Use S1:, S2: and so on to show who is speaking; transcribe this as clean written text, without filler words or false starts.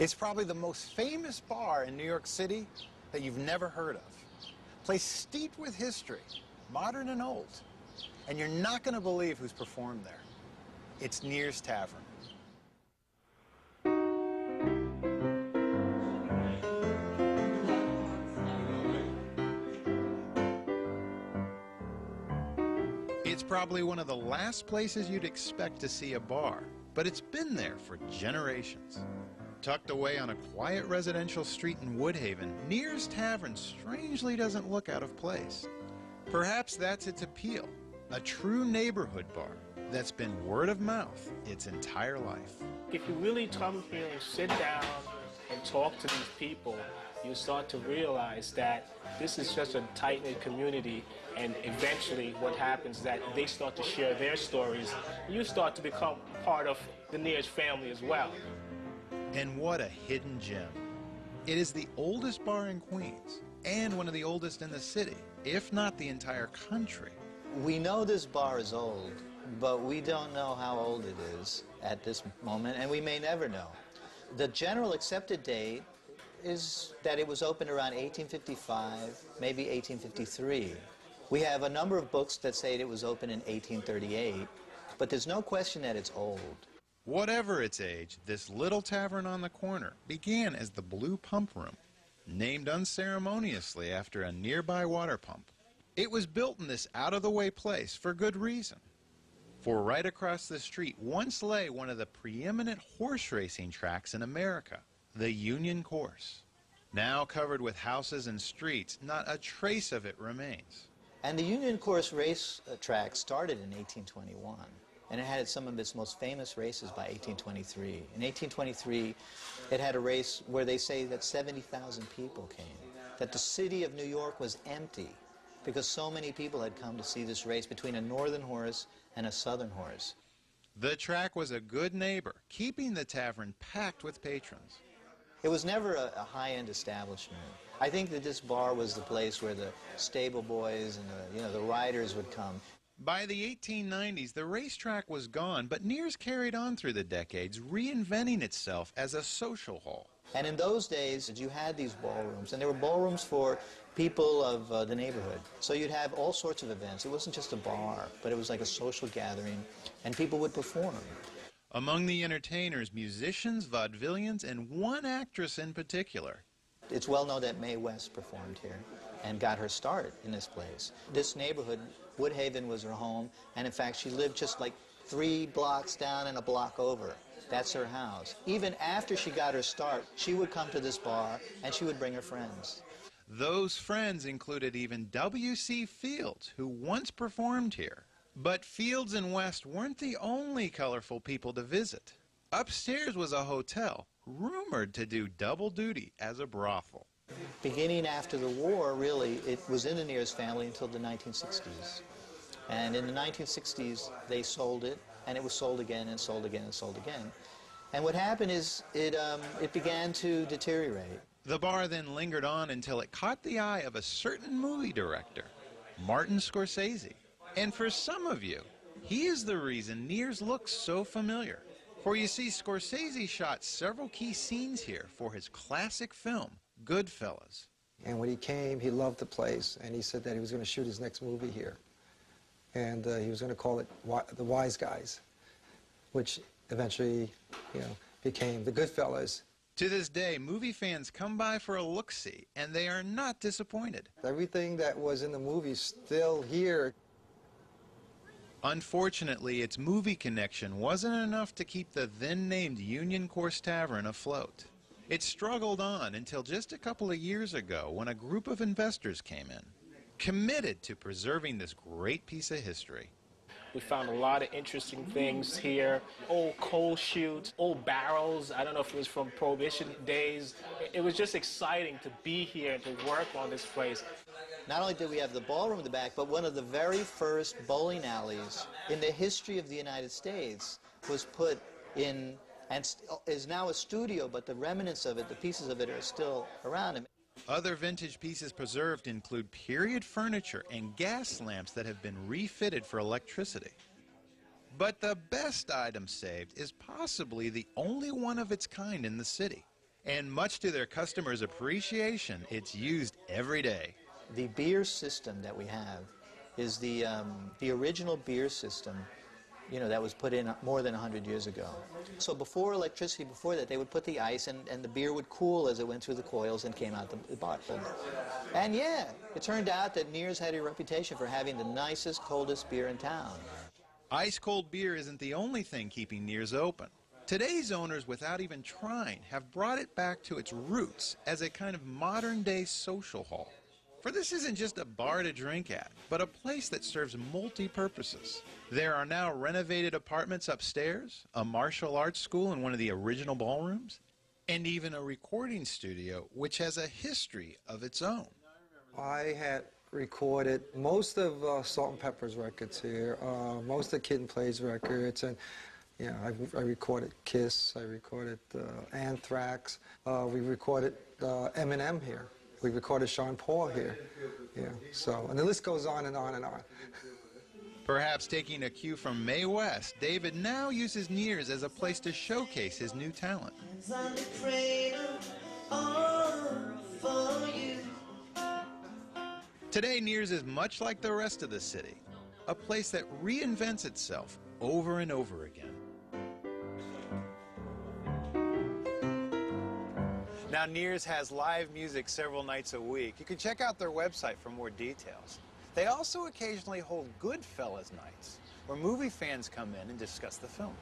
S1: It's probably the most famous bar in New York City that you've never heard of. A place steeped with history, modern and old. And you're not going to believe who's performed there. It's Neirs Tavern. It's probably one of the last places you'd expect to see a bar, but it's been there for generations. Tucked away on a quiet residential street in Woodhaven, Neirs Tavern strangely doesn't look out of place. Perhaps that's its appeal, a true neighborhood bar that's been word of mouth its entire life.
S2: If you really come here and sit down and talk to these people, you start to realize that this is just a tight-knit community, and eventually what happens is that they start to share their stories. You start to become part of the Neirs family as well.
S1: And what a hidden gem. It is the oldest bar in Queens, and one of the oldest in the city, if not the entire country.
S3: We know this bar is old, but we don't know how old it is at this moment, and we may never know. The general accepted date is that it was opened around 1855, maybe 1853. We have a number of books that say it was opened in 1838, but there's no question that it's old.
S1: Whatever its age, this little tavern on the corner began as the Blue Pump Room, named unceremoniously after a nearby water pump. It was built in this out-of-the-way place for good reason. For right across the street once lay one of the preeminent horse racing tracks in America, the Union Course. Now covered with houses and streets, not a trace of it remains.
S3: And the Union Course race track started in 1821, and it had some of its most famous races by 1823. In 1823, it had a race where they say that 70,000 people came, that the city of New York was empty because so many people had come to see this race between a northern horse and a southern horse.
S1: The track was a good neighbor, keeping the tavern packed with patrons.
S3: It was never a high-end establishment. I think that this bar was the place where the stable boys and the riders would come.
S1: By the 1890s, the racetrack was gone, but Neirs carried on through the decades, reinventing itself as a social hall.
S3: And in those days, you had these ballrooms, and there were ballrooms for people of the neighborhood. So you'd have all sorts of events. It wasn't just a bar, but it was like a social gathering, and people would perform.
S1: Among the entertainers, musicians, vaudevillians, and one actress in particular.
S3: It's well known that Mae West performed here and got her start in this place. This neighborhood, Woodhaven, was her home, and in fact she lived just like 3 blocks down and a block over. That's her house. Even after she got her start, she would come to this bar and she would bring her friends.
S1: Those friends included even W.C. Fields, who once performed here. But Fields and West weren't the only colorful people to visit. Upstairs was a hotel, rumored to do double duty as a brothel.
S3: Beginning after the war, really, it was in the Neirs family until the 1960s. And in the 1960s, they sold it, and it was sold again and sold again and sold again. And what happened is it began to deteriorate.
S1: The bar then lingered on until it caught the eye of a certain movie director, Martin Scorsese. And for some of you, he is the reason Neirs looks so familiar. For you see, Scorsese shot several key scenes here for his classic film, Goodfellas.
S4: And when he came, he loved the place, and he said that he was going to shoot his next movie here. And he was going to call it The Wise Guys, which eventually, became The Goodfellas.
S1: To this day, movie fans come by for a look-see, and they are not disappointed.
S4: Everything that was in the movie is still here.
S1: Unfortunately, its movie connection wasn't enough to keep the then-named Union Course Tavern afloat. It struggled on until just a couple of years ago when a group of investors came in, committed to preserving this great piece of history.
S2: We found a lot of interesting things here. Old coal chutes, old barrels. I don't know if it was from Prohibition days. It was just exciting to be here and to work on this place.
S3: Not only did we have the ballroom in the back, but one of the very first bowling alleys in the history of the United States was put in, and is now a studio, but the remnants of it, the pieces of it, are still around.
S1: Other vintage pieces preserved include period furniture and gas lamps that have been refitted for electricity. But the best item saved is possibly the only one of its kind in the city. And much to their customers' appreciation, it's used every day.
S3: The beer system that we have is the original beer system, you know, that was put in more than 100 years ago. So before electricity, before that, they would put the ice and the beer would cool as it went through the coils and came out the bottle. And yeah, it turned out that Neirs had a reputation for having the nicest, coldest beer in town.
S1: Ice-cold beer isn't the only thing keeping Neirs open. Today's owners, without even trying, have brought it back to its roots as a kind of modern-day social hall. For this isn't just a bar to drink at, but a place that serves multi-purposes. There are now renovated apartments upstairs, a martial arts school in one of the original ballrooms, and even a recording studio which has a history of its own.
S4: I had recorded most of Salt and Pepper's records here, most of Kid and Play's records, and you know, I recorded Kiss, I recorded Anthrax, we recorded Eminem here. We recorded Sean Paul here, yeah. So, and the list goes on and on and on.
S1: Perhaps taking a cue from Mae West, David now uses Neirs as a place to showcase his new talent. Today, Neirs is much like the rest of the city, a place that reinvents itself over and over again. Now, Neirs has live music several nights a week. You can check out their website for more details. They also occasionally hold Goodfellas nights, where movie fans come in and discuss the film.